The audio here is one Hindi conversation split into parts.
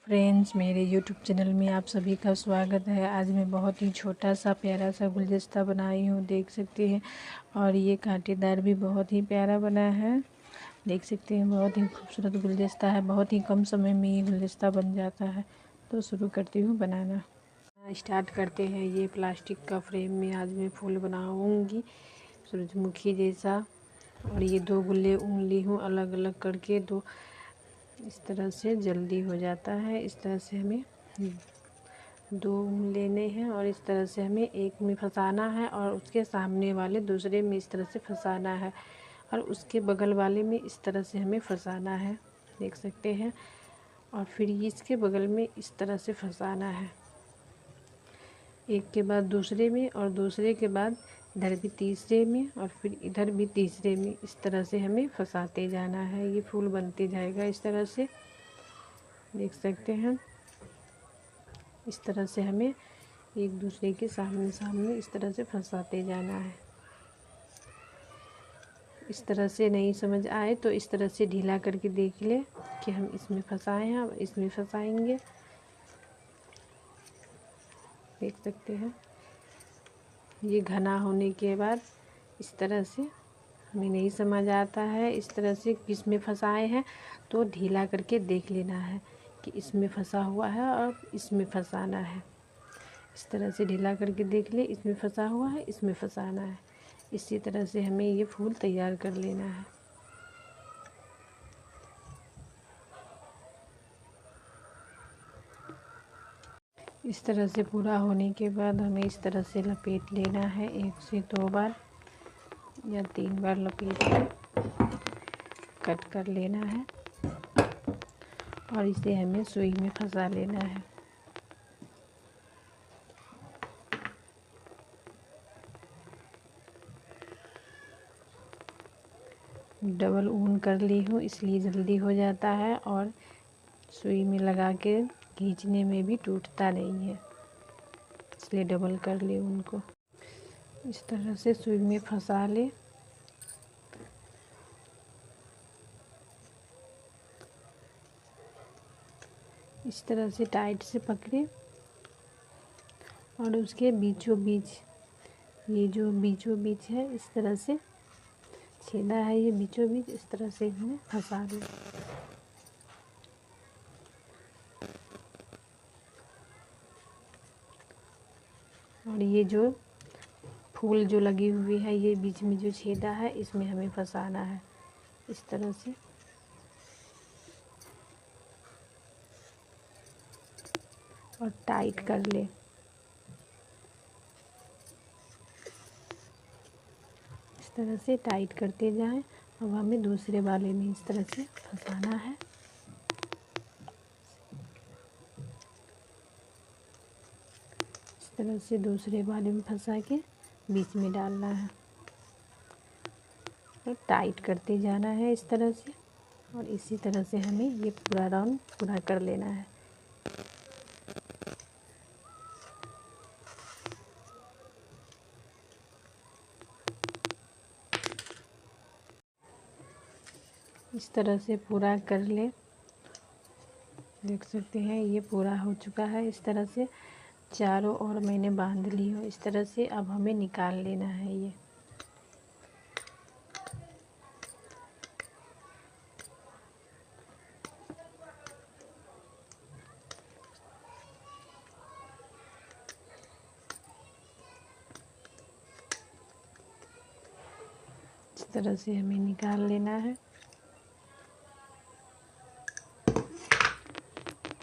फ्रेंड्स, मेरे यूट्यूब चैनल में आप सभी का स्वागत है। आज मैं बहुत ही छोटा सा प्यारा सा गुलदस्ता बनाई हूँ, देख सकते हैं। और ये कांटेदार भी बहुत ही प्यारा बना है, देख सकते हैं। बहुत ही खूबसूरत गुलदस्ता है, बहुत ही कम समय में ये गुलदस्ता बन जाता है। तो शुरू करती हूँ बनाना। स्टार्ट करते हैं। ये प्लास्टिक का फ्रेम में आज मैं फूल बनाऊँगी सूरजमुखी जैसा। और ये 2 गुल्ले ऊन ली हूँ अलग अलग करके, 2 इस तरह से जल्दी हो जाता है। इस तरह से हमें 2 लेने हैं और इस तरह से हमें एक में फंसाना है और उसके सामने वाले दूसरे में इस तरह से फंसाना है और उसके बगल वाले में इस तरह से हमें फंसाना है, देख सकते हैं। और फिर इसके बगल में इस तरह से फंसाना है, एक के बाद दूसरे में और दूसरे के बाद इधर भी तीसरे में और फिर इधर भी तीसरे में। इस तरह से हमें फंसाते जाना है। ये फूल बनते जाएगा इस तरह से, देख सकते हैं। इस तरह से हमें एक दूसरे के सामने सामने इस तरह से फंसाते जाना है। इस तरह से नहीं समझ आए तो इस तरह से ढीला करके देख ले कि हम इसमें फंसाए हैं, अब इसमें फंसाएंगे, देख सकते हैं। ये घना होने के बाद इस तरह से हमें नहीं समझ आता है इस तरह से किस में फंसाए हैं, तो ढीला करके देख लेना है कि इसमें फंसा हुआ है और इसमें फंसाना है। इस तरह से ढीला करके देख ले, इसमें फंसा हुआ है, इसमें फंसाना है। इसी तरह से हमें ये फूल तैयार कर लेना है। इस तरह से पूरा होने के बाद हमें इस तरह से लपेट लेना है। 1 से 2 बार या 3 बार लपेट के कट कर लेना है और इसे हमें सुई में फंसा लेना है। डबल ऊन कर ली हूँ, इसलिए जल्दी हो जाता है और सुई में लगा के खींचने में भी टूटता नहीं है, इसलिए डबल कर ले ऊन को। इस तरह से सुई में फंसा ले। इस तरह से टाइट से पकड़े और उसके बीचों बीच, ये जो बीचों बीच है इस तरह से छेदा है, ये बीचों बीच इस तरह से हमें फंसा ले। और ये जो फूल जो लगी हुई है, ये बीच में जो छेदा है इसमें हमें फंसाना है इस तरह से। और टाइट कर ले। इस तरह से टाइट करते जाएं। अब हमें दूसरे वाले में इस तरह से फंसाना है। इस तरह से दूसरे वाले में फंसा के बीच में डालना है और टाइट करते जाना है इस तरह से। और इसी तरह से हमें ये पूरा राउंड पूरा कर लेना है। इस तरह से पूरा कर ले, देख सकते हैं। ये पूरा हो चुका है। इस तरह से चारों ओर मैंने बांध ली हूँ इस तरह से। अब हमें निकाल लेना है ये। इस तरह से हमें निकाल लेना है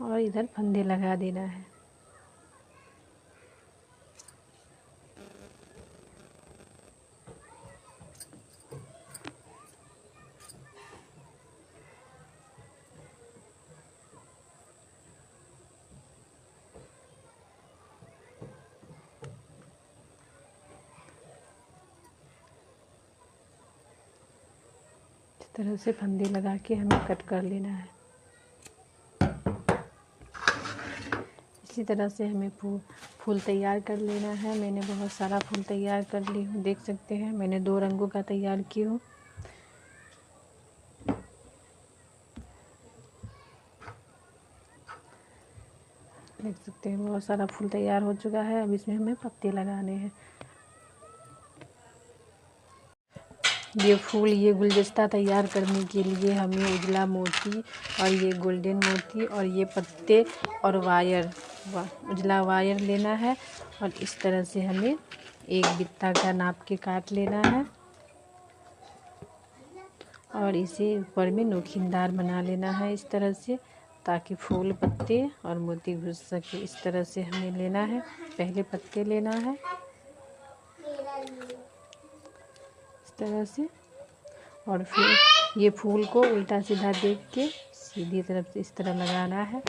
और इधर फंदे लगा देना है। इस तरह से फंदे लगा के हमें कट कर लेना है। इसी तरह से हमें फूल तैयार कर लेना है। मैंने बहुत सारा फूल तैयार कर ली हूँ, देख सकते हैं। मैंने 2 रंगों का तैयार की हूँ। देख सकते हैं बहुत सारा फूल तैयार हो चुका है। अब इसमें हमें पत्ते लगाने हैं। ये फूल, ये गुलदस्ता तैयार करने के लिए हमें उजला मोती और ये गोल्डन मोती और ये पत्ते और उजला वायर लेना है और इस तरह से हमें एक बित्ता का नाप के काट लेना है और इसे ऊपर में नोखीनदार बना लेना है इस तरह से, ताकि फूल, पत्ते और मोती घुस सके। इस तरह से हमें लेना है। पहले पत्ते लेना है इस तरह से और फिर ये फूल को उल्टा सीधा देख के सीधी तरफ से इस तरह लगाना है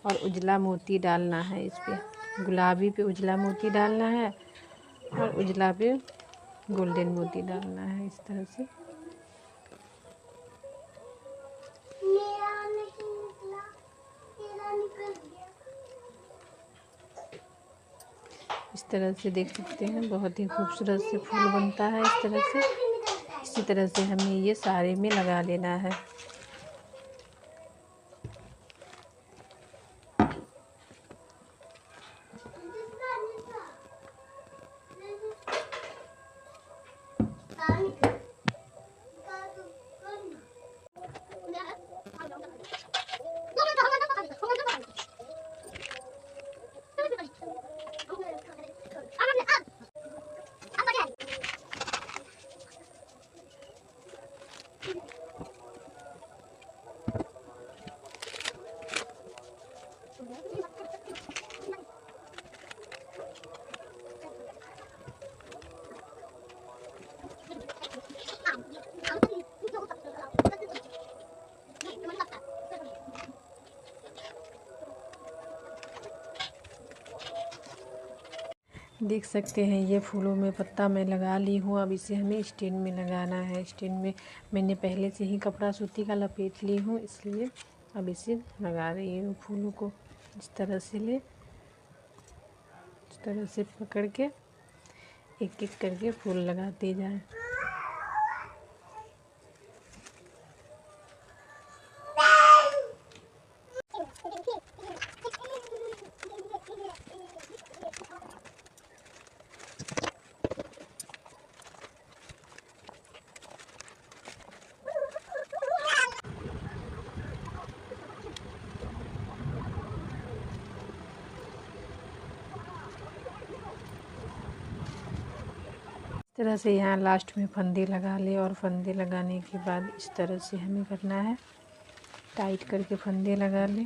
और उजला मोती डालना है इस पे। गुलाबी पे उजला मोती डालना है और उजला पे गोल्डन मोती डालना है इस तरह से। इस तरह से देख सकते हैं बहुत ही खूबसूरत से फूल बनता है इस तरह से। इसी तरह से हमें ये सारे में लगा लेना है। देख सकते हैं ये फूलों में पत्ता मैं लगा ली हूँ। अब इसे हमें स्टैंड में लगाना है। स्टैंड में मैंने पहले से ही कपड़ा सूती का लपेट ली हूँ, इसलिए अब इसे लगा रही हूँ। फूलों को इस तरह से इस तरह से पकड़ के एक एक करके फूल लगाते जाएं। इस तरह से यहाँ लास्ट में फंदे लगा ले और फंदे लगाने के बाद इस तरह से हमें करना है, टाइट करके फंदे लगा ले।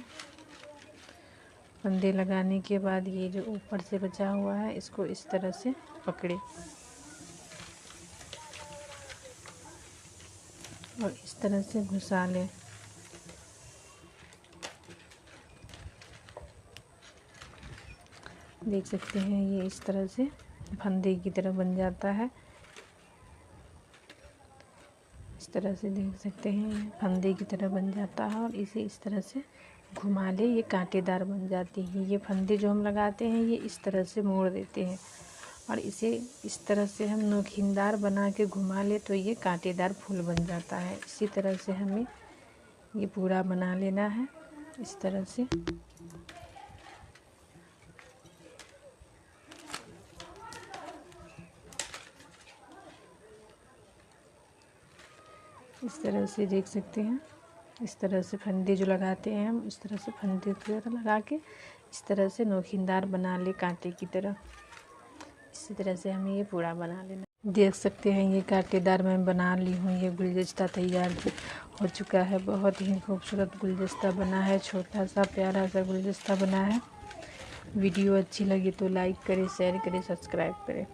फंदे लगाने के बाद ये जो ऊपर से बचा हुआ है इसको इस तरह से पकड़े और इस तरह से घुसा ले। देख सकते हैं ये इस तरह से फंदे की तरह बन जाता है। इस तरह से देख सकते हैं फंदे की तरह बन जाता है और इसे इस तरह से घुमा ले, ये कांटेदार बन जाती है। ये फंदे जो हम लगाते हैं ये इस तरह से मोड़ देते हैं और इसे इस तरह से हम नोखीनदार बना के घुमा ले तो ये कांटेदार फूल बन जाता है। इसी तरह से हमें ये पूरा बना लेना है इस तरह से। इस तरह से देख सकते हैं, इस तरह से फंदे जो लगाते हैं हम इस तरह से फंदे की तरह लगा के इस तरह से नोखीनदार बना ले कांटे की तरह। इसी तरह से हमें ये पूरा बना लेना। देख सकते हैं ये कांटेदार मैं बना ली हूँ। ये गुलदस्ता तैयार हो चुका है। बहुत ही खूबसूरत गुलदस्ता बना है, छोटा सा प्यारा सा गुलदस्ता बना है। वीडियो अच्छी लगी तो लाइक करें, शेयर करें, सब्सक्राइब करें।